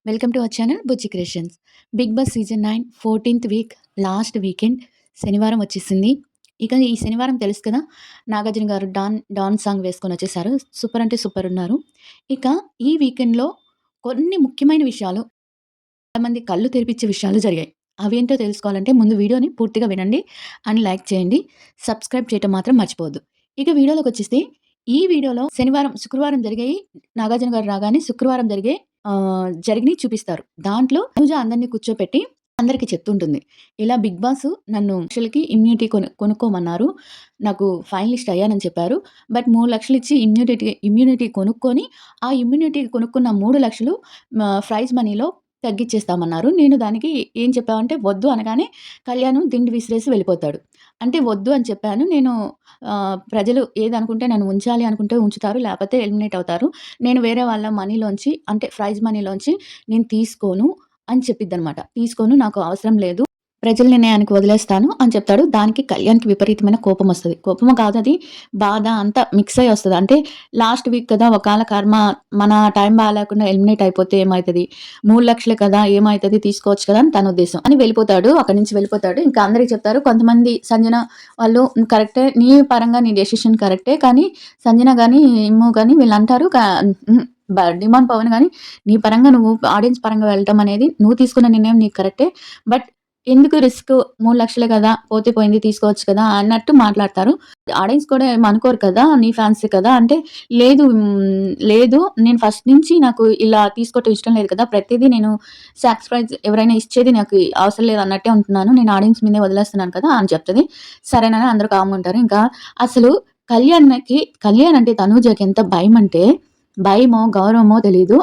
Welcome to our channel Bujji creations. 'Bigg Boss' season 9 14th week last weekend శనివారం వచ్చేసింది. ఇక ఈ శనివారం తెలుసు కదా! నాగార్జున గారు 'డాన్' సాంగ్ వేసుకొని వచ్చేసారు. సూపర్ అంటే సూపర్ ఉన్నారు. ఇక ఈ వీకెండ్‌లో కొన్ని ముఖ్యమైన విషయాలు, చాలామంది కళ్ళు తెరిపించే విషయాలు జరిగాయి. అవేంటో తెలుసుకోవాలంటే ముందు వీడియోని పూర్తిగా వినండి అండ్ లైక్ చేయండి. సబ్స్క్రైబ్ చేయటం మాత్రం మర్చిపోవద్దు. ఇక వీడియోలోకొచ్చేస్తే ఈ వీడియోలో శుక్రవారం జరిగాయి. నాగార్జున గారు రాగానే శుక్రవారం జరిగినయి చూపిస్తారు. దాంట్లో తనుజ అందరిని కూర్చోపెట్టి అందరికి చెప్తుంటుంది. ఇలా 'బిగ్ బాస్' నన్ను 3,00,000కి ఇమ్యూనిటీ కొనుక్కోమన్నారు. నాకు ఫైనలిస్ట్ అయ్యానని చెప్పారు. బట్ 3,00,000 ఇచ్చి ఇమ్యూనిటీ కొనుక్కొని, ఆ ఇమ్యూనిటీ కొనుక్కున్న 3,00,000 ప్రైజ్ మనీలో తగ్గిచ్చేస్తామన్నారు. నేను దానికి ఏం చెప్పావంటే, వద్దు అనగానే కళ్యాణ్ దిండు విసిరేసి వెళ్ళిపోతాడు. అంటే వద్దు అని చెప్పాను. నేను ప్రజలు ఏదనుకుంటే నన్ను ఉంచాలి అనుకుంటే ఉంచుతారు. లేపోతే ఎలిమినేట్ అవుతారు. నేను వేరే వాళ్ళ మనీలోంచి అంటే ప్రైజ్ మనీలోంచి నేను తీసుకోను అని చెప్పిద్దనమాట. తీసుకోను, నాకు అవసరం లేదు. ప్రజల నిర్ణయానికి వదిలేస్తాను అని చెప్తాడు. దానికి కళ్యాణ్‌కి విపరీతమైన కోపమొస్తది. కోపము కాదది, బాధ అంతా మిక్స్ అయ్యి వస్తది. అంటే లాస్ట్ వీక్ కదా! ఒకాళ కర్మ మన టైం బాలేకుండా ఎలిమినేట్ అయిపోతే ఏమైతది? 3,00,000 కదా! ఏమైతది? తీసుకోవచ్చు కదా! అని తన ఉద్దేశం. అని వెళ్ళిపోతాడు. అక్కడి నుంచి వెళ్ళిపోతాడు. ఇంకా అందరికి చెప్తారు. కొంతమంది సంజన వాళ్ళు కరెక్టే. నీ పరంగా నీ డెసిషన్ కరెక్టే. కానీ సంజన గాని, ఇమ్ము గాని వీళ్ళంటారు హుహు. డిమాండ్ పవన్ గాని, నీ పరంగా నువ్వు ఆడియన్స్ పరంగా వెళ్ళటం అనేది నువ్వు తీసుకున్న నిర్ణయం నీకు కరెక్టే. బట్ ఎందుకు రిస్క్? 3,00,000 కదా! పోతే పోయింది తీసుకోవచ్చు కదా! అన్నట్టు మాట్లాడతారు. ఆడియన్స్ కూడా ఏమనుకోరు కదా! నీ ఫ్యాన్సే కదా! అంటే లేదు, నేను ఫస్ట్ నుంచి నాకు ఇలా తీసుకోవటం ఇష్టం లేదు కదా! ప్రతీదీ నేను సాక్రిఫైస్ ఎవరైనా ఇచ్చేది నాకు అవసరం లేదు అన్నట్టే ఉంటున్నాను. నేను ఆడియన్స్ మీదే వదిలేస్తున్నాను కదా! అని చెప్తది. సరేనని అందరూ కామ్‌గా ఉంటారు. ఇంకా అసలు కళ్యాణ్ అంటే తనూజకి ఎంత భయమంటే, భయమో, గౌరవమో తెలీదు.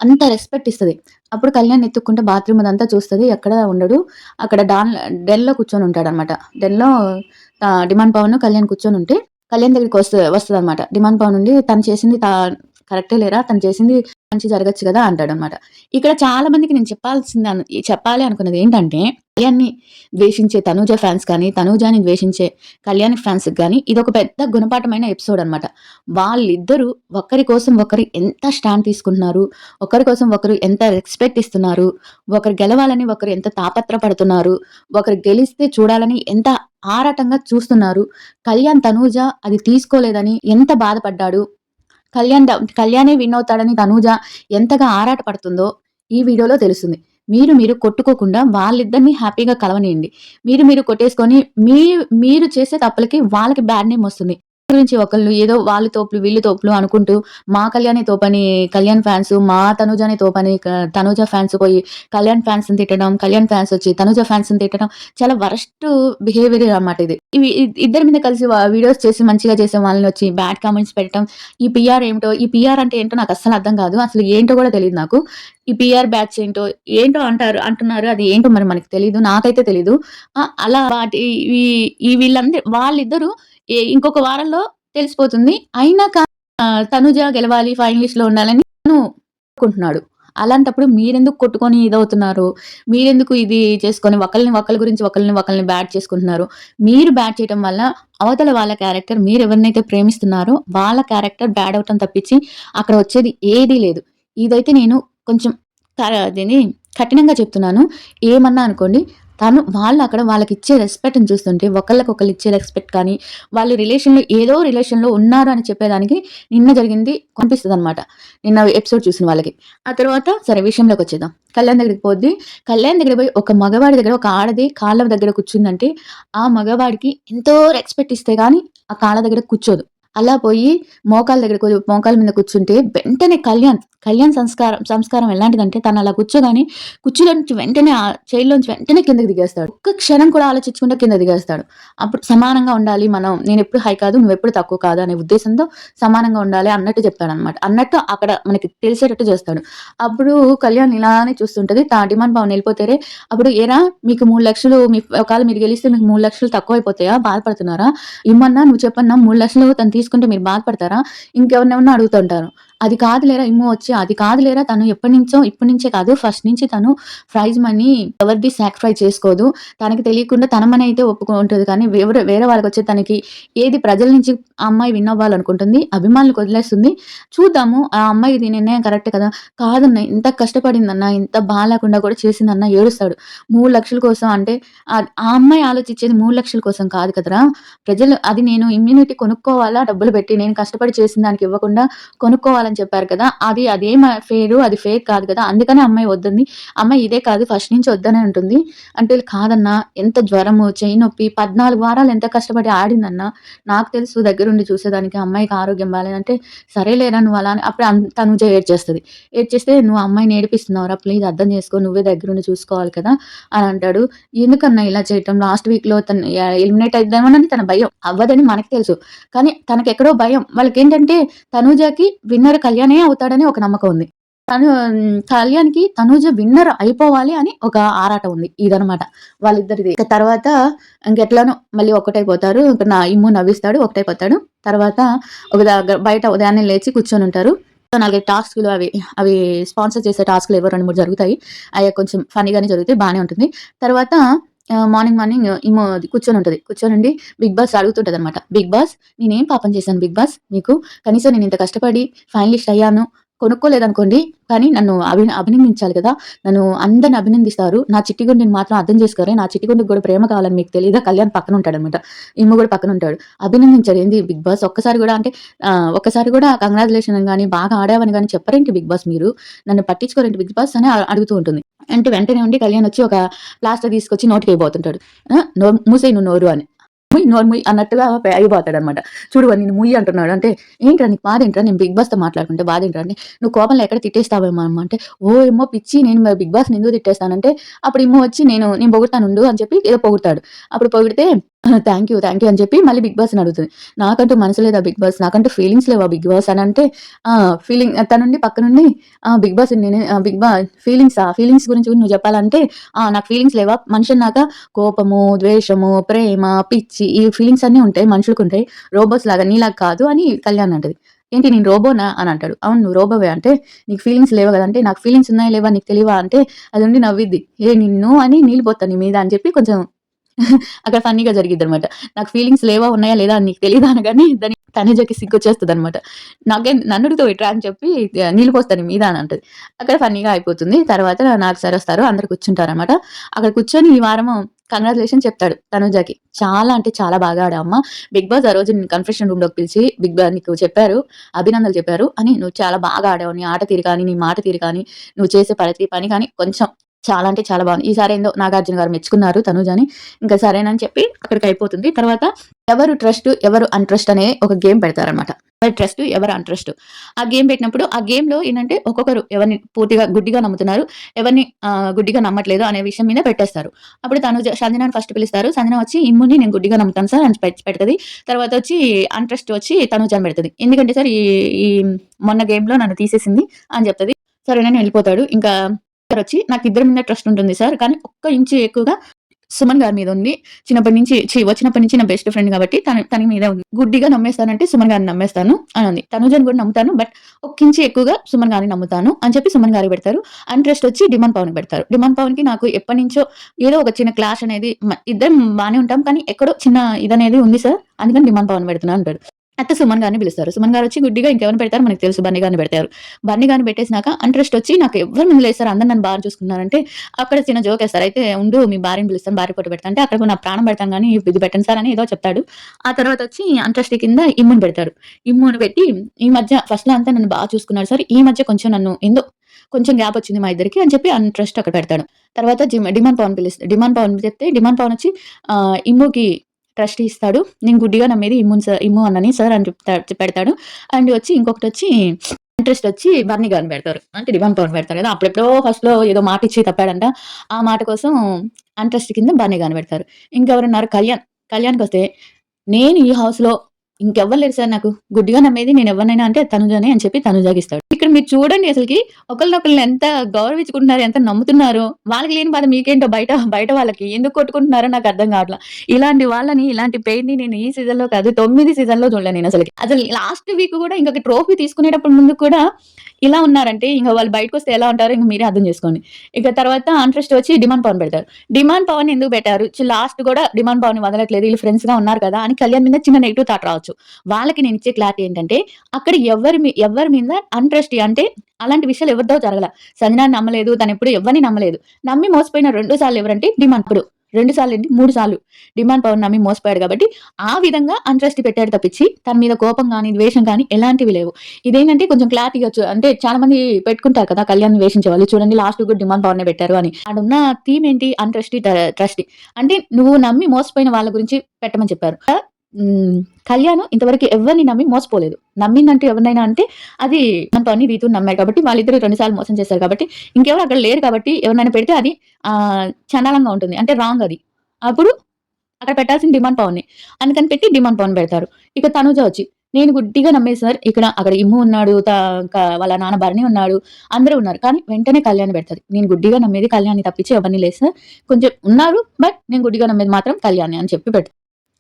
అంత రెస్పెక్ట్ ఇస్తది. అప్పుడు కళ్యాణ్ ఎత్తుక్కుంటే బాత్రూమ్ అదంతా చూస్తది. ఎక్కడ ఉండడు. అక్కడ డెన్‌లో కూర్చొని ఉంటాడనమాట. డెన్‌లో డిమాండ్ పవన్, కళ్యాణ్ కూర్చొనుంటే కళ్యాణ్ దగ్గరికి వస్తదనమాట. డిమాండ్ పవన్ ఉండి తను చేసింది కరెక్టే లేరా? తను చేసింది మంచి జరగొచ్చు కదా! అంటాడనమాట. ఇక్కడ చాలా మందికి నేను చెప్పాలి అనుకున్నది ఏంటంటే, కళ్యాణ్‌ని ద్వేషించే తనూజ ఫ్యాన్స్ కానీ, తనూజని ద్వేషించే కళ్యాణ్ ఫ్యాన్స్‌కి గానీ ఇదొక పెద్ద గుణపాఠమైన ఎపిసోడ్ అనమాట. వాళ్ళిద్దరూ ఒకరి కోసం ఒకరు ఎంత స్టాండ్ తీసుకుంటున్నారు, ఒకరి కోసం ఒకరు ఎంత రెస్పెక్ట్ ఇస్తున్నారు, ఒకరు గెలవాలని ఒకరు ఎంత తాపత్రపడుతున్నారు, ఒకరు గెలిస్తే చూడాలని ఎంత ఆరాటంగా చూస్తున్నారు. కళ్యాణే అది తీసుకోలేదని ఎంత బాధపడ్డాడు. కళ్యాణే విన్ అవుతాడని తనూజ ఎంతగా ఆరాటపడుతుందో ఈ వీడియోలో తెలుస్తుంది. మీరు కొట్టుకోకుండా వాళ్ళిద్దరిని హ్యాపీగా కలవనీయండి. మీరు కొట్టేసుకొని మీరు చేసే తప్పులకి వాళ్ళకి బ్యాడ్ నేమ్ వస్తుంది. గురించి ఒకళ్ళు ఏదో వాళ్ళు తోపులు, వీళ్ళు తోపులు అనుకుంటూ మా కళ్యాణే తోపని కళ్యాణ్ ఫ్యాన్స్, మా తనూజనే తోపని తనూజ ఫ్యాన్స్ పోయి కళ్యాణ్ ఫ్యాన్స్‌ని తిట్టడం, కళ్యాణ్ ఫ్యాన్స్ వచ్చి తనూజ ఫ్యాన్స్‌ని తిట్టడం చాలా వరస్ట్ బిహేవియర్ అన్నమాట ఇది. ఇద్దరి మీద కలిసి వీడియోస్ చేసి మంచిగా చేసే వాళ్ళని వచ్చి బ్యాడ్ కామెంట్స్ పెట్టడం. ఈ పీఆర్ అంటే ఏంటో నాకు అస్సలు అర్థం కాదు. అసలు ఏంటో కూడా తెలీదు నాకు. ఈ పీఆర్ బ్యాచ్ ఏంటో అంటున్నారు. అది ఏంటో మరి మనకు తెలీదు. నాకైతే తెలీదు. అలా వాళ్ళిద్దరూ ఇంకొక వారంలో తెలిసిపోతుంది. అయినా తనుజ గెలవాలి, ఫైనలిస్ట్‌లో ఉండాలని తను అనుకుంటున్నాడు. అలాంటప్పుడు మీరెందుకు కొట్టుకొని ఇదవుతున్నారు? మీరెందుకు ఇది చేసుకొని ఒకళ్ళని బ్యాడ్ చేసుకుంటున్నారు? మీరు బ్యాడ్ చేయటం వల్ల అవతల వాళ్ళ క్యారెక్టర్ మీరెవరినైతే ప్రేమిస్తున్నారో వాళ్ళ క్యారెక్టర్ బ్యాడ్ అవ్వటం తప్పించి అక్కడ వచ్చేది ఏదీ లేదు. ఇదైతే నేను కొంచెం అదేంది కఠినంగా చెప్తున్నాను. ఏమన్నా అనుకోండి. వాళ్ళకిచ్చే రెస్పెక్ట్‌ని చూస్తుంటే ఒకళ్ళకొకళ్ళు ఇచ్చే రెస్పెక్ట్ కానీ, వాళ్ళు ఏదో రిలేషన్‌లో ఉన్నారు అని చెప్పేదానికి నిన్న జరిగింది కనిపిస్తదనమాట. నిన్న ఎపిసోడ్ చూసిన వాళ్ళకి. ఆ తర్వాత సరే విషయంలోకొచ్చేద్దాం. కళ్యాణ్ దగ్గరికి పోద్ది. కళ్యాణ్ దగ్గరికి పోయి ఒక మగవాడి దగ్గర ఒక ఆడది కాళ్ళ దగ్గర కూర్చుందంటే, ఆ మగవాడికి ఎంతో రెస్పెక్ట్ ఇస్తే గాని ఆ కాళ్ళ దగ్గర కూర్చోదు. అలా పోయి మోకాళ్ళ మీద కూర్చుంటే వెంటనే కళ్యాణ్ సంస్కారం ఎలాంటిదంటే తను అలా కూర్చోగానే కుర్చీలోంచి వెంటనే చైర్‌లోంచి వెంటనే కిందకి దిగేస్తాడు. ఒక్క క్షణం కూడా ఆలోచించకుండా కింద దిగేస్తాడు. అప్పుడు సమానంగా ఉండాలి మనం. నేనెప్పుడు హై కాదు, నువ్వెప్పుడు తక్కువ కాదు అనే ఉద్దేశంతో సమానంగా ఉండాలి అన్నట్టు చెప్తాడనమాట. అన్నట్టు అక్కడ మనకి తెలిసేటట్టు చేస్తాడు. అప్పుడు కళ్యాణ్ ఇలానే చూస్తుంటది. డిమాండ్ పవన్ ఎళ్ళిపోతారే అప్పుడు ఏరా మీకు 3,00,000 ఒకవేళ మీరు గెలిస్తే మీకు 3,00,000 తక్కువైపోతాయా? బాధపడుతున్నారా? ఇమ్మన్నా నువ్వు చెప్పన్నా 3,00,000 తను తీసుకుంటే మీరు బాధపడతారా? ఇంకెవరినెవరినో అడుగుతుంటారు. అది కాదులేరా ఇమ్ము వచ్చి, అది కాదులేరా తను ఎప్పటినుంచో ఇప్పటి నుంచే కాదు ఫస్ట్ నుంచి తను ప్రైజ్ మనీ ఎవరిది సాక్రిఫైస్ చేసుకోదు. తనకి తెలియకుండా తన మనీ అయితే ఒప్పుకుంటది కానీ వేరే వాళ్ళకొచ్చి తనకి ఏది ప్రజల నుంచి ఆ అమ్మాయి విన్ అవ్వాలనుకుంటుంది. అభిమానులకు వదిలేస్తుంది. చూద్దాము ఆ అమ్మాయిది నిర్ణయం కరెక్ట్ కదా! కాదన్న ఇంత కష్టపడిందన్న, ఇంత బాలేకుండా కూడా చేసిందన్న ఏడుస్తాడు. 3,00,000 కోసం అంటే ఆ అమ్మాయి ఆలోచించేది 3,00,000 కోసం కాదు కదరా! ప్రజలు అది నేను ఇమ్యూనిటీ కొనుక్కోవాలా డబ్బులు పెట్టి నేను కష్టపడి చేసిన దానికి ఇవ్వకుండా కొనుక్కోవాలని చెప్పారు కదా! అదేం ఫెయిరు అది ఫేక్ కాదు కదా! అందుకనే అమ్మాయి వద్దంది. అమ్మాయి ఇదే కాదు ఫస్ట్ నుంచి వద్దనే అంటుంది. అంటే కాదన్నా ఎంత జ్వరము, చెయ్యి నొప్పి 14 వారాలు ఎంత కష్టపడి ఆడిందన్నా. నాకు తెలుసు దగ్గరుండి చూసేదానికి అమ్మాయికి ఆరోగ్యం బాలేదంటే, సరేలేరా నువ్వు అలా అని అప్పుడు తనుజ ఏడ్చేస్తది. ఏడ్చేస్తే "నువ్వు అమ్మాయిని ఏడిపిస్తున్నావురా ప్లీజ్ అర్థం చేసుకో. నువ్వే దగ్గరుండి చూసుకోవాలి కదా!" అని అంటాడు. ఎందుకన్నా ఇలా చేయటం లాస్ట్ వీక్‌లో తను ఎలిమినేట్ అయిద్దామనని తన భయం. అవ్వదని మనకు తెలుసు. కానీ తనకెక్కడో భయం. వాళ్ళకేంటంటే తనూజకి విన్నర్ కళ్యాణే అవుతాడని ఒక నమ్మకం ఉంది. కళ్యాణ్‌కి తనూజ విన్నర్ అయిపోవాలి అని ఒక ఆరాటం ఉంది. ఇదనమాట వాళ్ళిద్దరిది. ఇక తర్వాత ఇంకెట్లానో మళ్ళీ ఒక్కటైపోతారు. ఇంక ఇమ్ము నవ్విస్తాడు. ఒకటైపోతాడు. తర్వాత ఒక బయట ఉదయాన్నే లేచి కూర్చొనుంటారు. 4, 5 టాస్క్‌లు అవి స్పాన్సర్ చేసే టాస్క్‌లు ఏవో 2, 3 జరుగుతాయి. అయి కొంచెం ఫన్నీగానే జరుగుతాయి. బానే ఉంటుంది. తర్వాత మార్నింగ్ ఇమ్ము కూర్చొనుంటది. కూర్చొనుండి బిగ్ బాస్ అడుగుతుంటదనమాట. బిగ్ బాస్ నేనేం పాపం చేశాను బిగ్ బాస్ మీకు? కనీసం నేనింత కష్టపడి ఫైనలిస్ట్ అయ్యాను. కొనుక్కోలేదనుకోండి. కానీ నన్ను అభినందించాలి కదా! నన్ను అందరిని అభినందిస్తారు. నా చిట్టి గుండెని మాత్రం అర్థం చేసుకోరే. నా చిట్టి గుండెకి గూడా ప్రేమ కావాలని మీకు తెలీదా? కళ్యాణ్ పక్కనుంటాడనమాట. ఇమ్ము గూడా పక్కనుంటాడు. అభినందించరు. ఏంది బిగ్ బాస్ ఒక్కసారి గూడా అంటే ఒక్కసారి గూడా కంగ్రాచ్యులేషన్ అని గాని, బాగా ఆడావని గాని చెప్పరేంటి బిగ్ బాస్ మీరు? నన్ను పట్టించుకోరేంటి బిగ్ బాస్ అని అడుగుతూ ఉంటుంది. అంటే వెంటనే ఉండి కళ్యాణ్ వచ్చి ఒక ప్లాస్టర్ తీసుకొచ్చి నోటికేయబోతుంటాడు. మూసేయి నువ్వు నోరు అని. నోరు ముయ్ అన్నట్టుగా అయిపోతాడనమాట. చూడు వాడు నిన్ను ముయ్యి అంటున్నాడు. అంటే ఏంట్రా నీకు బాధేంట్రా? నేను బిగ్ బాస్‌తో మాట్లాడుకుంటే బాధేంట్రా? అంటే నువ్వు కోపంలో ఎక్కడ తిట్టేస్తావేమో అమ్మ అంటే, ఓయమ్మో పిచ్చి నేను మరి బిగ్ బాస్‌ని ఎందుకు తిట్టేస్తానంటే, అప్పుడు ఇమ్ము వచ్చి నేను పొగుడుతానుండు అని చెప్పి ఏదో పొగుడుతాడు. అప్పుడు పొగిడితే థాంక్ యూ అని చెప్పి మళ్ళీ బిగ్ బాస్‌ని అడుగుతది. నాకంటూ మనసు లేదా బిగ్ బాస్? నాకంటూ ఫీలింగ్స్ లేవా బిగ్ బాస్? అని అంటే తనుండి పక్కనుండి బిగ్ బాస్ నేనే ఫీలింగ్స్ గురించి కూడా నువ్వు చెప్పాలంటే నాకు ఫీలింగ్స్ లేవా? మనిషన్నాక కోపము, ద్వేషము, ప్రేమ, పిచ్చి ఈ ఫీలింగ్స్ అన్నీ ఉంటాయి. మనుషులకుంటాయి. రోబోట్స్ లాగా నీలాగా కాదు అని కళ్యాణ్ అంటది. ఏంటి నేను రోబోనా? అని అంటాడు. అవును నువ్వు రోబోవే అంటే నీకు ఫీలింగ్స్ లేవు గదా! అంటే నాకు ఫీలింగ్స్ ఉన్నాయా లేవా నీకు తెలియవా? అంటే అదుండి నవ్విద్ది. నిన్ను అని నీళ్ళు పోత్తా నీ మీద అని చెప్పి కొంచెం అక్కడ ఫన్నీగా జరిగిద్దనమాట. నాకు ఫీలింగ్స్ లేవా? ఉన్నాయా? లేదా? అని నీకు తెలీదా? అనగానే తనుజకి సిగ్గొచ్చేస్తదనమాట. నన్నడుగుతావు ఎట్రా అని చెప్పి నీళ్ళు పోస్తా నీ మీద అని అంటది. అక్కడ ఫన్నీగా అయిపోతుంది. తర్వాత నాగ్ సార్ వస్తారు. అందరూ కూర్చుంటారనమాట. అక్కడ కూర్చొని ఈ వారము కంగ్రాచ్యులేషన్స్ చెప్తాడు తనుజకి. చాలా అంటే చాలా బాగా ఆడావమ్మా. బిగ్ బాస్ ఆ రోజు నిన్ను కన్ఫెషన్ రూమ్‌లోకి పిలిచి నీకు చెప్పారు. అభినందనలు చెప్పారు. అని నువ్వు చాలా బాగా ఆడావు. నీ ఆట తీరు కానీ, నీ మాట తీరు కానీ, నువ్వు చేసే ప్రతి పని కానీ కొంచెం చాలా అంటే చాలా బాగుంది. ఈసారేందో నాగార్జున గారు మెచ్చుకున్నారు తనూజని. ఇంకా సరేనని చెప్పి అక్కడికయిపోతుంది. తర్వాత ఎవరు ట్రస్ట్, ఎవరు అన్‌ట్రస్ట్ అనే ఒక గేమ్ పెడతారనమాట. ఎవరు ట్రస్ట్, ఎవరు అన్‌ట్రస్ట్. ఆ గేమ్ పెట్టినప్పుడు ఆ గేమ్‌లో ఏంటంటే ఒక్కొక్కరు ఎవరిని పూర్తిగా గుడ్డిగా నమ్ముతున్నారు, ఎవరిని గుడ్డిగా నమ్మట్లేదు అనే విషయం మీద పెట్టేస్తారు. అప్పుడు సంజనాని ఫస్ట్ పిలుస్తారు. సంజన వచ్చి ఇమ్ముని నేను గుడ్డిగా నమ్ముతాను సార్ అని పెడతది. తర్వాత వచ్చి అన్‌ట్రస్ట్ వచ్చి తనూజని పెడతది. ఎందుకంటే సార్ ఈ ఈ మొన్న గేమ్‌లో నన్ను తీసేసింది అని చెప్తది. సరేనని వెళ్ళిపోతాడు. ఇంకా వచ్చి నాకు ఇద్దరి మీద ట్రస్ట్ ఉంటుంది సార్. కానీ ఒక్క ఇంచు ఎక్కువగా సుమన్ గారి మీద ఉంది. చిన్నప్పటి నుంచి వచ్చినప్పటి నుంచి నా బెస్ట్ ఫ్రెండ్ కాబట్టి తన మీద ఉంది. గుడ్డిగా నమ్మేస్తానంటే సుమన్ గారిని నమ్మేస్తాను అని ఉంది. తనుజని కూడా నమ్ముతాను. బట్ ఒక్కించి ఎక్కువగా సుమన్ గారిని నమ్ముతాను అని చెప్పి సుమన్ గారికి పెడతారు. ఇంట్రెస్ట్ వచ్చి డిమాండ్ పవన్‌కి పెడతారు. డిమాండ్ పవన్‌కి నాకు ఎప్పటినుంచో ఏదో ఒక చిన్న క్లాష్ అనేది ఇద్దరం బానే ఉంటాం. కానీ ఎక్కడో చిన్న ఇదనేది ఉంది సార్. అందుకని డిమాండ్ పవన్ పెడుతున్నా అంటాడు. అయితే సుమన్ గారిని పిలుస్తారు. సుమన్ గారు వచ్చి గుడ్డిగా ఇంకెవరిని పెడతారో మనకు తెలుసు. బన్నీ గారిని పెడతారు. బన్నీ గారిని పెట్టేసినాక ఇంట్రెస్ట్ వచ్చి నాకు ఎవ్వరు మింగలేదు సార్. అందరూ నన్ను బాగా చూసుకున్నారంటే అక్కడ చిన్న జోకేస్తారు. అయితే ఉండు మీ భార్యని పిలుస్తాను. భార్య ఫోటో పెడతా అంటే అక్కడ నా ప్రాణం పెడతాను గానీ ఇది పెట్టను సార్ అని ఏదో చెప్తాడు. ఆ తర్వాత వచ్చి ఇంట్రెస్ట్ కింద ఇమ్ముని పెడతాడు. ఇమ్ముని పెట్టి ఈ మధ్య ఫస్ట్‌లో అంతా నన్ను బాగా చూసుకున్నాడు సార్. ఈ మధ్య కొంచెం నన్ను కొంచెం గ్యాప్ వచ్చింది మా ఇద్దరికి అని చెప్పి ఇంట్రెస్ట్ అక్కడ పెడతాడు. తర్వాత డిమాండ్ పవన్ డిమాండ్ పవన్ చెప్తే డిమాండ్ పవన్ వచ్చి ఇమ్ముకి ట్రస్ట్ ఇస్తాడు. నేను గుడ్డిగా నమ్మేది ఇమ్ము అన్నని సార్ అని పెడతాడు. అండ్ వచ్చి ఇంకొకటొచ్చి ఇంట్రెస్ట్ వచ్చి బన్నీ గారిని పెడతారు. అంటే డిమాండ్ పవన్ పెడతారు కదా! అప్పుడెప్పుడో ఫస్ట్‌లో ఏదో మాటిచ్చి తప్పాడంట. ఆ మాట కోసం ఇంట్రెస్ట్ కింద బన్నీ గారిని పెడతారు. ఇంకెవరున్నారు కళ్యాణ్‌కొస్తే నేను ఈ హౌస్‌లో ఇంకెవ్వరు లేరు సార్ నాకు. గుడ్డిగా నమ్మేది నేనెవ్వరినైనా అంటే అది తనుజనే అని చెప్పి తనుజాకిస్తాడు. ఇక్కడ మీరు చూడండి అసలకి ఒకళ్ళనొకళ్ళని ఎంత గౌరవించుకుంటున్నారో, ఎంత నమ్ముతున్నారో. వాళ్ళకి లేని బాధ మీకేంటో బయట బయట వాళ్ళకి. ఎందుకు కొట్టుకుంటున్నారో నాకర్థం కావట్ల. ఇలాంటి వాళ్ళని, ఇలాంటి పెయిన్‌ని నేను ఈ సీజన్‌లో కాదు 9 సీజన్‌లో చూడలే నేనసలకి. అసలు లాస్ట్ వీక్ కూడా ఇంకొక ట్రోఫీ తీసుకునేటప్పుడు ముందు కూడా ఇలా ఉన్నారంటే ఇంక వాళ్ళు బయటకొస్తే ఎలా ఉంటారో ఇంక మీరే అర్థం చేసుకోండి. ఇక తర్వాత అంట్రెస్ట్ వచ్చి డిమాండ్ పవన్ పెడతారు. డిమాండ్ పవన్ ఎందుకు పెట్టారు? లాస్ట్ కూడా డిమాండ్ పవన్‌ని వదలట్లేదు. వీళ్ళు ఫ్రెండ్స్‌గా ఉన్నారు కదా! అని కళ్యాణ్ మీద చిన్న నెగెటివ్ థాట్ రావచ్చు. వాళ్ళకి నేనిచ్చే క్లారిటీ ఏంటంటే, అక్కడ ఎవరి మీద అన్‌ట్రస్టీ అంటే అలాంటి విషయాలు ఎవరితో జరగల. సంజనాని నమ్మలేదు. తనెప్పుడు ఎవరిని నమ్మలేదు. నమ్మి మోసపోయిన 2 సార్లు ఎవరంటే డిమాండ్ ఇప్పుడు 2 సార్లేంటి 3 సార్లు. డిమాండ్ పవన్ నమ్మి మోసపోయాడు కాబట్టి, ఆ విధంగా అన్‌ట్రస్ట్ పెట్టాడు తప్పించి, తన మీద కోపం గాని, ద్వేషం గాని ఎలాంటివి లేవు. ఇదేంటంటే కొంచెం క్లారిటీగా అంటే చాలా మంది పెట్టుకుంటారు కదా! కళ్యాణ్‌ని ద్వేషించేవాళ్ళు. చూడండి లాస్ట్‌కి కూడా డిమాండ్ పవనే పెట్టారు అని. ఆడున్న థీమ్ ఏంటి? అన్‌ట్రస్టీ, ట్రస్టీ. అంటే నువ్వు నమ్మి మోసపోయిన వాళ్ళ గురించి పెట్టమని చెప్పారు. హ్మ్. కళ్యాణ్ ఇంతవరకు ఎవరిని నమ్మి మోసపోలేదు. నమ్మిందంటూ ఎవరినైనా అంటే అది పవన్‌ని, రీతూని నమ్మాడు కాబట్టి వాళ్ళిద్దరూ 2 సార్లు మోసం చేశారు కాబట్టి ఇంకెవరు అక్కడ లేరు కాబట్టి ఎవరినైనా పెడితే అది చండాలంగా ఉంటుంది. అంటే రాంగ్ అది. అప్పుడు అక్కడ పెట్టాల్సిన డిమాండ్ పవన్‌ని. అందుకని పెట్టి డిమాండ్ పవన్ పెడతారు. ఇక తనుజ వచ్చి నేను గుడ్డిగా నమ్మేది సార్. అక్కడ ఇమ్ము ఉన్నాడు. వాళ్ళ నాన్న భరణి ఉన్నాడు. అందరూ ఉన్నారు. కానీ వెంటనే కళ్యాణ్‌ని పెడతది. నేను గుడ్డిగా నమ్మేది కళ్యాణ్‌ని తప్పించి ఎవరిని లేదు సార్. కొంచెం ఉన్నారు. బట్ నేను గుడ్డిగా నమ్మేది మాత్రం కళ్యాణ్‌ని అని చెప్పి పెడతది.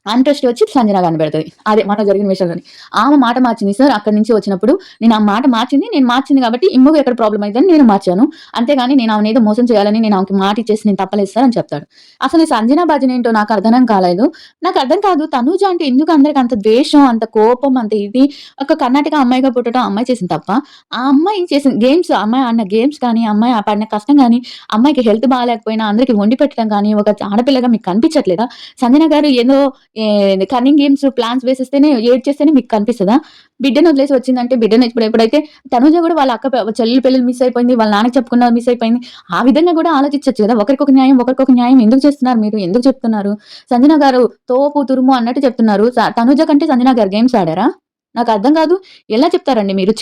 అంతృష్టి వచ్చి సంజన గారిని పెడతది. అదే మొన్న జరిగిన విషయంలోని. ఆమె మాట మార్చింది సార్ అక్కడి నుంచి వచ్చినప్పుడు. నేను ఆ మాట మార్చింది. నేను మార్చింది కాబట్టి ఇమ్ముకి ఎక్కడ ప్రాబ్లమ్ అయిద్దని నేను మార్చాను. అంతేగాని నేను ఆమెనేదో మోసం చేయాలని నేను ఆమెకి మాట ఇచ్చేసి నేను తప్పలేదు సార్ అని చెప్తాడు. అసలు ఈ సంజన భజన ఏంటో నాకు అర్థం కాలేదు. నాకు అర్థం కాదు తనూజ అంటే ఎందుకు అందరికి అంత ద్వేషం, అంత కోపం, అంత ఇది. ఒక కర్ణాటక అమ్మాయిగా పుట్టడం అమ్మాయి చేసింది తప్ప. ఆ అమ్మాయి చేసిన గేమ్స్, ఆ అమ్మాయి ఆడిన గేమ్స్ కానీ, ఆ అమ్మాయి పడిన కష్టం గాని, అమ్మాయికి హెల్త్ బాలేకపోయినా అందరికి వండి పెట్టడం గాని, ఒక ఆడపిల్లగా మీకు కనిపించట్లేదా? సంజన గారు ఏదో కన్నింగ్ గేమ్స్ ప్లాన్స్ వేసిస్తేనే ఏడ్చేస్తేనే మీకు కనిపిస్తదా? బిడ్డను వదిలేసి వచ్చిందంటే బిడ్డను ఎప్పుడైతే తనుజ కూడా వాళ్ళ చెల్లెలి పెళ్లి మిస్ అయిపోయింది. వాళ్ళ నాన్నకి చెప్పకుండా మిస్ అయిపోయింది. ఆ విధంగా కూడా ఆలోచించొచ్చు కదా! ఒకరికొక న్యాయం, ఒకరికొక న్యాయం ఎందుకు చేస్తున్నారు మీరు? ఎందుకు చెప్తున్నారు? సంజన గారు తోపు, తురుము అన్నట్టు చెప్తున్నారు. తనుజ కంటే సంజన గారు గేమ్స్ ఆడారా? నాకు అర్థం కాదు. ఎలా చెప్తారండి మీరు?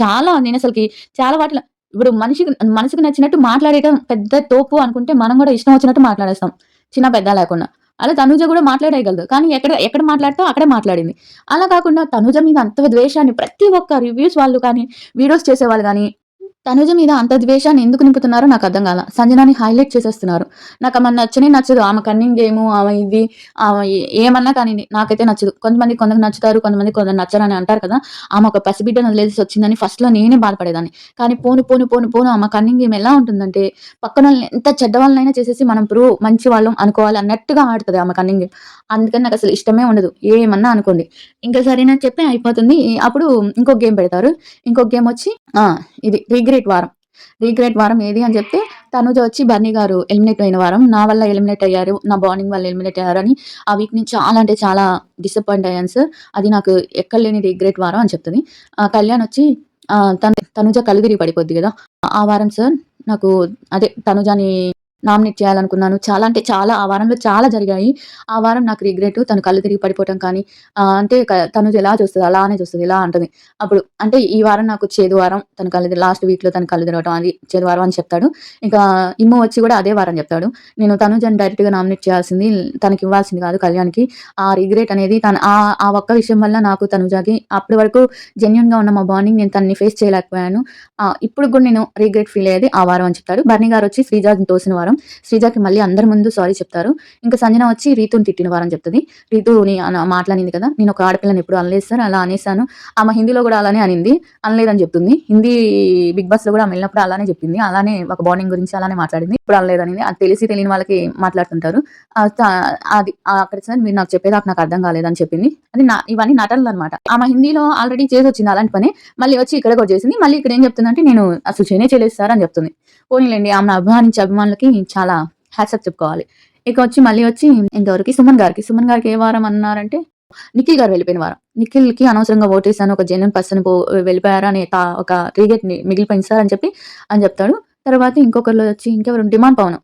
నేనసలకి చాలా వాటిలో ఇప్పుడు మనసుకు నచ్చినట్టు మాట్లాడేయడం పెద్ద తోపు అనుకుంటే మనం కూడా ఇష్టం వచ్చినట్టు మాట్లాడేస్తాం. చిన్న పెద్ద లేకుండా. అలా తనూజ గూడా మాట్లాడేయగలదు. కానీ ఎక్కడ మాట్లాడితే అక్కడే మాట్లాడింది. అలా కాకుండా తనూజ మీద అంత ద్వేషాన్ని ప్రతి ఒక్క రివ్యూస్ వాళ్ళు కానీ, వీడియోస్ చేసేవాళ్ళు గానీ తనుజ మీద అంత ద్వేషాన్ని ఎందుకు నింపుతున్నారో నాకర్థం గాల. సంజనాని హైలైట్ చేసేస్తున్నారు. నాకామె నచ్చనే నచ్చదు. ఆమె కన్నింగ్ గేము, ఆమె ఇది, ఆమె ఏమన్నా కానియండి నాకైతే నచ్చదు. కొందరికి నచ్చుతారు. కొందరు నచ్చరని అంటారు కదా! ఆమె ఒక పసిబిడ్డను వదిలేసి వచ్చిందని ఫస్ట్‌లో నేనే బాధపడేదాన్ని. కానీ పోను ఆమె కన్నింగ్ గేమ్ ఎలా ఉంటుందంటే పక్కనోళ్ళని ఎంత చెడ్డవాళ్ళనైనా చేసేసి మనం మంచి వాళ్ళం అనుకోవాలి అన్నట్టుగా ఆడుతది ఆమె కన్నింగ్ గేమ్. అందుకని నాకసలు ఇష్టమే ఉండదు. ఏమన్నా అనుకోండి. ఇంకా సరేనని చెప్పి అయిపోతుంది. అప్పుడు ఇంకొక గేమ్ పెడతారు. ఇంకొక గేమొచ్చి ఆ! ఇది రీగ్రెట్ వారం. రీగ్రెట్ వారం ఏది అని చెప్తే తనుజ వచ్చి బన్నీ గారు ఎలిమినేట్ అయిన వారం. నా వల్ల ఎలిమినేట్ అయ్యారు. నా బాండింగ్ వల్ల ఎలిమినేట్ అయ్యారని ఆ వీక్ నుంచి చాలా అంటే చాలా డిసప్పాయింట్ అయ్యాను సార్. అది నాకు ఎక్కడలేని రీగ్రెట్ వారం అని చెప్తది. కళ్యాణ్ వచ్చి తనుజ కళ్ళు తిరిగి పడిపోద్ది గదా! ఆ వారం సార్ నాకు అదే తనుజని నామినేట్ చేయాలనుకున్నాను. చాలా అంటే చాలా ఆ వారంలో చాలా జరిగాయి. ఆ వారం నాకు రిగ్రెట్ తను కళ్ళు తిరిగి పడిపోవటం కానీ అంటే తనుజ ఎలా చూస్తది అలానే చూస్తది. ఇలా అంటది. అప్పుడు అంటే ఈ వారం నాకు చేదు వారం. తన కళ్ళు లాస్ట్ వీక్‌లో తన కళ్ళు తిరగటం అది చేదు వారం అని చెప్తాడు. ఇంకా ఇమ్ము వచ్చి కూడా అదే వారం చెప్తాడు. నేను తనుజని డైరెక్ట్‌గా నామినేట్ చేయాల్సింది తనకివ్వాల్సింది కాదు కళ్యాణ్‌కి. ఆ రిగ్రెట్ అనేది ఆ ఒక్క విషయం వల్ల నాకు తనుజకి అప్పటి వరకు జెన్యూన్‌గా ఉన్న మా బాండింగ్ నేను తనని ఫేస్ చేయలేకపోయాను. ఇప్పుడు కూడా నేను రిగ్రెట్ ఫీల్ అయ్యేది ఆ వారం అని చెప్తాడు. బర్నీ గారు వచ్చి శ్రీజని తోసిన వారం. శ్రీజకి మళ్ళీ అందరి ముందు సారీ చెప్తారు. ఇంకా సంజన వచ్చి రీతుని తిట్టిన వారని చెప్తది. రీతుని మాటలనింది కదా! నేను ఒక ఆడపిల్లని ఎప్పుడు అనలేదు సార్. అలా అనేసాను. ఆమె హిందీలో కూడా అలానే అనింది. అనలేదని చెప్తుంది. హిందీ బిగ్ బాస్‌లో కూడా ఆమె వెళ్ళినప్పుడు అలానే చెప్పింది. అలానే ఒక బాండింగ్ గురించి అలానే మాట్లాడింది. ఇప్పుడు అనలేదనింది. అది తెలిసి తెలియని వాళ్ళకి మాట్లాడుతుంటారు. ఆహ్, త అది అక్కడ సార్ మీరు నాకు చెప్పేదాకా నాకు అర్థం కాలేదని చెప్పింది. అది ఇవన్నీ నటనలనమాట. ఆమె హిందీలో ఆల్రెడీ చేసొచ్చింది అలాంటి పనే. మళ్ళీ వచ్చి ఇక్కడ కూడా చేసింది. మళ్ళీ ఇక్కడ ఏం చెప్తుందంటే నేను అసలు చేయలేదు సార్ అని చెప్తుంది. పోనీలెండి ఆమెను అభిమానించే అభిమానులకి చాలా హ్యాట్సాఫ్ చెప్పుకోవాలి. ఇక మళ్ళీ వచ్చి ఇంతవరకు సుమన్ గారికి. సుమన్ గారికి ఏ వారం అన్నారంటే నిఖిల్ గారు వెళ్ళిపోయిన వారం. నిఖిల్‌కి అనవసరంగా ఓటేసాను. ఒక జెన్యూన్ పర్సన్ వెళ్ళిపోయారు అనే ఒక రిగ్రెట్ మిగిలిపోయింది సార్ అని చెప్తాడు. తర్వాత ఇంకొకళ్ళు వచ్చి ఇంకెవరు డిమాండ్ పవన్.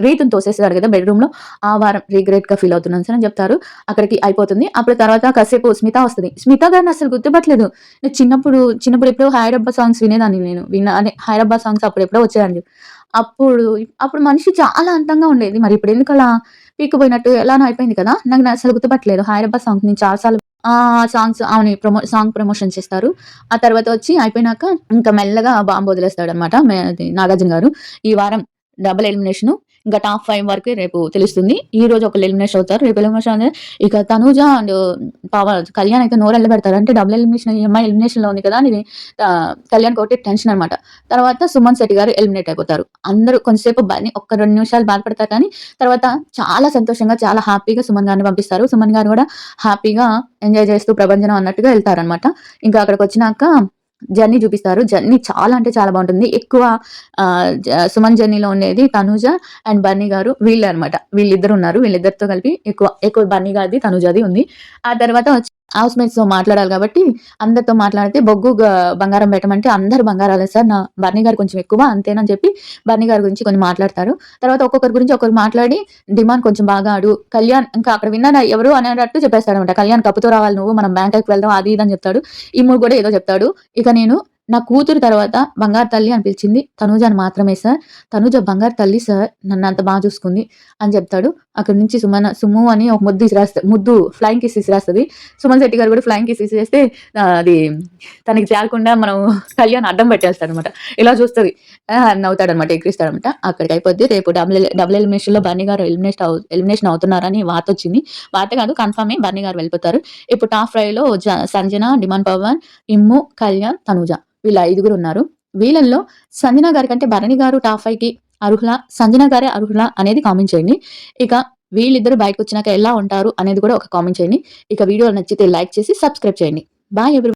రీతుని తోసేసాడు కదా బెడ్‌రూమ్‌లో. ఆ వారం రిగ్రెట్‌గా ఫీల్ అవుతున్నాను సార్ అని చెప్తారు. అక్కడికి అయిపోతుంది. అప్పుడు తర్వాత కాసేపు స్మిత వస్తది. స్మిత గారిని అసలు గుర్తుపట్టలేదు. నేను చిన్నప్పుడు ఎప్పుడో 'హైరబ్బా' సాంగ్స్ వినేదాన్ని నేను. అదే 'హైరబ్బా' సాంగ్స్ అప్పుడెప్పుడో వచ్చాయని చెప్పి. అప్పుడు అప్పుడు మనిషి చాలా అందంగా ఉండేది. మరి ఇప్పుడు ఎందుకలా పీక్కుపోయినట్టు ఎలానో అయిపోయింది కదా! నాకు అసలు గుర్తుపట్టలేదు. 'హైరబ్బా' సాంగ్స్ నేను చాలా సార్లు సాంగ్స్ అవును. సాంగ్ ప్రమోషన్ చేస్తారు. ఆ తర్వాత వచ్చి అయిపోయినాక ఇంకా మెల్లగా బాంబ్ వదిలేస్తాడనమాట. అది నాగార్జున గారు. ఈ వారం డబుల్ ఎలిమినేషను. ఇంకా టాప్ 5 వరకే రేపు తెలుస్తుంది. ఈరోజు ఒకళ్ళు ఎలిమినేషన్ అవుతారు. రేపు ఎలిమినేషన్ అనేది ఇక తనూజ అండ్ కళ్యాణ్ అయితే నోరెళ్ళబెడతారు. అంటే డబుల్ ఎలిమినేషన్ ఈ అమ్మాయి ఎలిమినేషన్‌లో ఉంది కదా! అని కళ్యాణ్‌కి ఒకటే టెన్షన్ అనమాట. తర్వాత సుమన్ శెట్టి గారు ఎలిమినేట్ అయిపోతారు. అందరూ కొంచెంసేపు ఒక్క 2 నిమిషాలు బాధపడతారు కానీ తర్వాత చాలా సంతోషంగా, చాలా హ్యాపీగా సుమన్ గారిని పంపిస్తారు. సుమన్ గారు గూడా హ్యాపీగా ఎంజాయ్ చేస్తూ ప్రభంజనం అన్నట్టుగా ఎళ్తారనమాట. ఇంకా అక్కడికొచ్చినాక జర్నీ చూపిస్తారు. జర్నీ చాలా అంటే చాలా బావుంటుంది. ఎక్కువ సుమన్ జర్నీలో ఉండేది తనూజ అండ్ బన్నీ గారు వీళ్ళే అనమాట. వీళ్ళిద్దరున్నారు. వీళ్ళిద్దరితో కలిపి ఎక్కువ బన్నీ గారిది, తనూజది ఉంది. ఆ తర్వాత వచ్చి హౌస్‌మేట్స్‌తో మాట్లాడాలి కాబట్టి అందరితో మాట్లాడితే బొగ్గు బంగారం పెట్టమంటే అందరూ బంగారాలే సార్. బన్నీ గారు కొంచెం ఎక్కువ అంతేనని చెప్పి బన్నీ గారి గురించి కొన్ని మాట్లాడతారు. తర్వాత ఒక్కొక్కరి గురించి ఒకరు మాట్లాడి డిమాండ్ కొంచెం బాగా ఆడు. కళ్యాణ్ ఇంకా అక్కడ విన్నర్ ఎవరు అనేటట్టు చెప్పేస్తాడనమాట. కళ్యాణ్ కప్పుతో రావాలి నువ్వు మనం బ్యాంకాక్‌కి వెళ్దాం అది ఇది అని చెప్తాడు. ఇమ్ము కూడా ఏదో చెప్తాడు. ఇక నేను నా కూతురు తర్వాత బంగారు తల్లి అని పిలిచింది తనూజని మాత్రమే సార్. తనూజ బంగారు తల్లి సార్. నన్నంత చూసుకుంది అని చెప్తాడు. అక్కడి నుంచి సుమ్ము అని ఒక ముద్దు ఫ్లయింగ్ కిస్ ఇసిరేస్తది. సుమన్ శెట్టి గారు కూడా ఫ్లయింగ్ కిస్ ఇసిరేస్తే అది తనకి చేరకుండా మనం కళ్యాణ్ అడ్డం పెట్టేస్తాడనమాట. ఇలా చూస్తది. నవ్వుతాడనమాట. ఎక్కిరిస్తాడనమాట. అక్కడికి అయిపోద్ది. రేపు డబుల్ ఎలిమినేషన్‌లో బన్నీ గారు ఎలిమినేషన్ అవుతున్నారని వార్తొచ్చింది. వార్త కాదు కన్ఫర్మే బన్నీ గారు వెళ్ళిపోతారు. ఇప్పుడు టాప్ 5లో సంజన, డిమాండ్ పవన్, ఇమ్ము, కళ్యాణ్, తనూజ వీళ్ళ 5గురు ఉన్నారు. వీళ్ళల్లో సంజన గారి కంటే భరణి గారు టాప్ 5కి అర్హులా? సంజన గారే అర్హులా? అనేది కామెంట్ చేయండి. ఇక వీళ్ళిద్దరూ బయటకొచ్చినాక ఎలా ఉంటారు అనేది కూడా ఒక కామెంట్ చేయండి. ఇక వీడియో నచ్చితే లైక్ చేసి సబ్స్క్రైబ్ చేయండి. Bye every